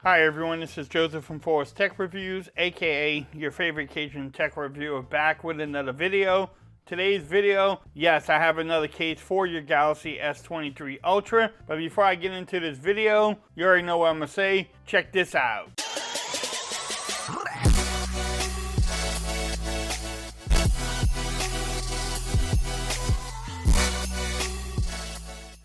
Hi everyone, this is Joseph from Forest Tech Reviews, aka your favorite Cajun tech reviewer, back with another video. Today's video, yes, I have another case for your Galaxy S23 Ultra, but before I get into this video, you already know what I'm gonna say. Check this out.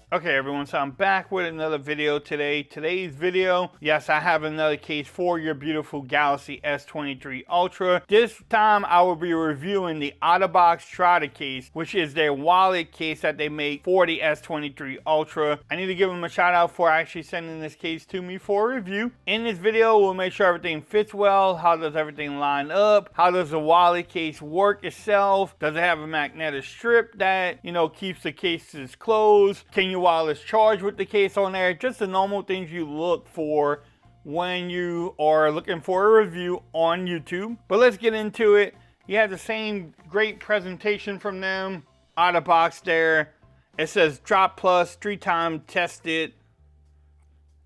Okay everyone, so I'm back with another video today. Today's video, yes, I have another case for your beautiful Galaxy S23 Ultra. This time I will be reviewing the Otterbox Strada case, which is their wallet case that they make for the S23 Ultra. I need to give them a shout out for actually sending this case to me for a review. In this video, we'll make sure everything fits well. How does everything line up? How does the wallet case work itself? Does it have a magnetic strip that, keeps the cases closed? Can you wireless charge with the case on there? Just the normal things you look for when you are looking for a review on YouTube. But let's get into it. You have the same great presentation from them out of box there. It says Drop Plus, 3-time tested.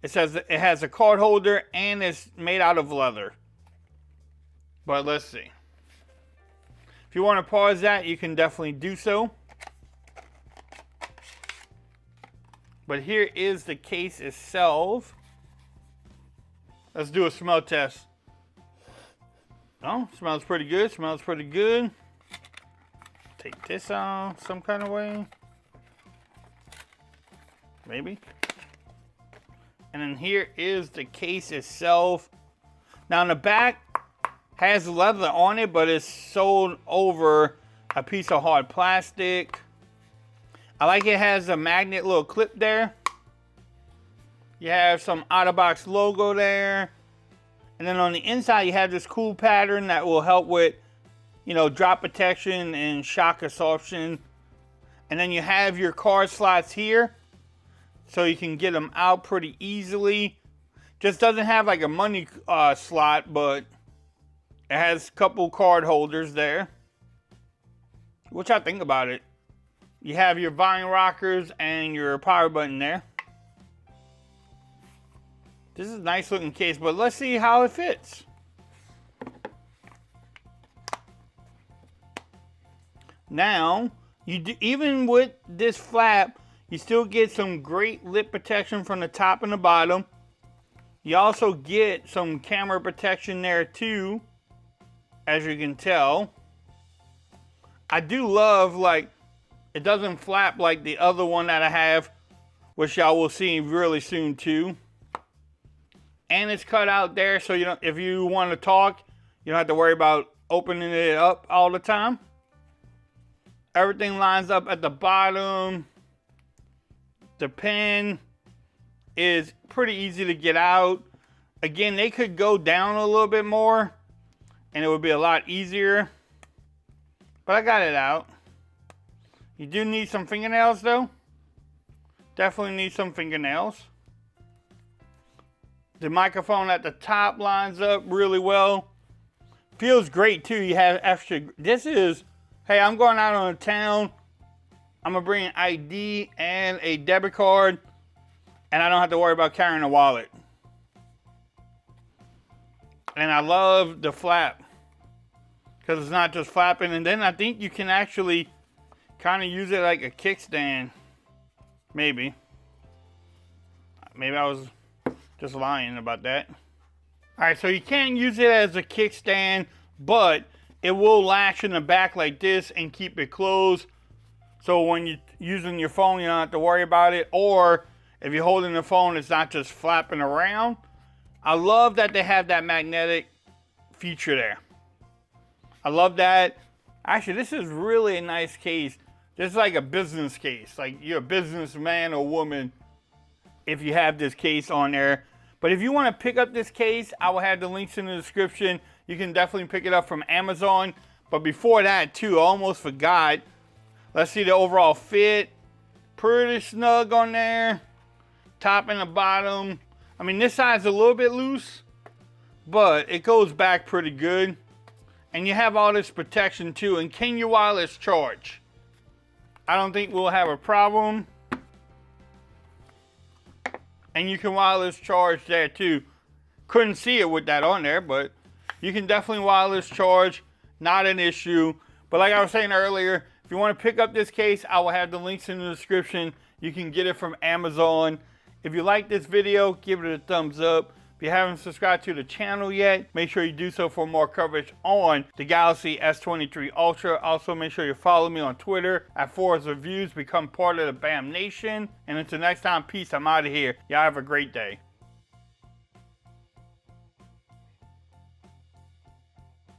It says it has a card holder and it's made out of leather. But let's see. If you want to pause that, you can definitely do so. But here is the case itself. Let's do a smell test. Oh, smells pretty good. Smells pretty good. Take this off some kind of way. Maybe. And then here is the case itself. Now in the back has leather on it, but it's sewed over a piece of hard plastic. I like it has a magnet little clip there. You have some Otterbox logo there. And then on the inside you have this cool pattern that will help with, drop protection and shock absorption. And then you have your card slots here, so you can get them out pretty easily. Just doesn't have like a money slot, but it has a couple card holders there. What y'all think about it? You have your volume rockers and your power button there. This is a nice looking case, but let's see how it fits. Now, even with this flap, you still get some great lip protection from the top and the bottom. You also get some camera protection there too, as you can tell. I do love, it doesn't flap like the other one that I have, which y'all will see really soon too. And it's cut out there, so if you want to talk, you don't have to worry about opening it up all the time. Everything lines up at the bottom. The pen is pretty easy to get out. Again, they could go down a little bit more and it would be a lot easier. But I got it out. You do need some fingernails though. Definitely need some fingernails. The microphone at the top lines up really well. Feels great too. You have extra. This is, hey, I'm going out on a town. I'm gonna bring an ID and a debit card, and I don't have to worry about carrying a wallet. And I love the flap because it's not just flapping. And then I think you can actually kind of use it like a kickstand. Maybe I was just lying about that. Alright, so you can't use it as a kickstand, but it will latch in the back like this and keep it closed. So when you're using your phone, you don't have to worry about it. Or if you're holding the phone, it's not just flapping around. I love that they have that magnetic feature there. I love that. Actually, this is really a nice case. This is like a business case. Like you're a businessman or woman if you have this case on there. But if you want to pick up this case, I will have the links in the description. You can definitely pick it up from Amazon. But before that too, I almost forgot. Let's see the overall fit. Pretty snug on there. Top and the bottom. I mean, this side's a little bit loose, but it goes back pretty good. And you have all this protection too. And can you wireless charge? I don't think we'll have a problem. And you can wireless charge there too. couldn't see it with that on there, but you can definitely wireless charge, not an issue. But like I was saying earlier, if you want to pick up this case, I will have the links in the description. You can get it from Amazon. If you like this video, give it a thumbs up. If you haven't subscribed to the channel yet, make sure you do so for more coverage on the Galaxy S23 Ultra. Also, make sure you follow me on Twitter at Forest Reviews. Become part of the BAM Nation. And until next time, peace. I'm out of here. Y'all have a great day.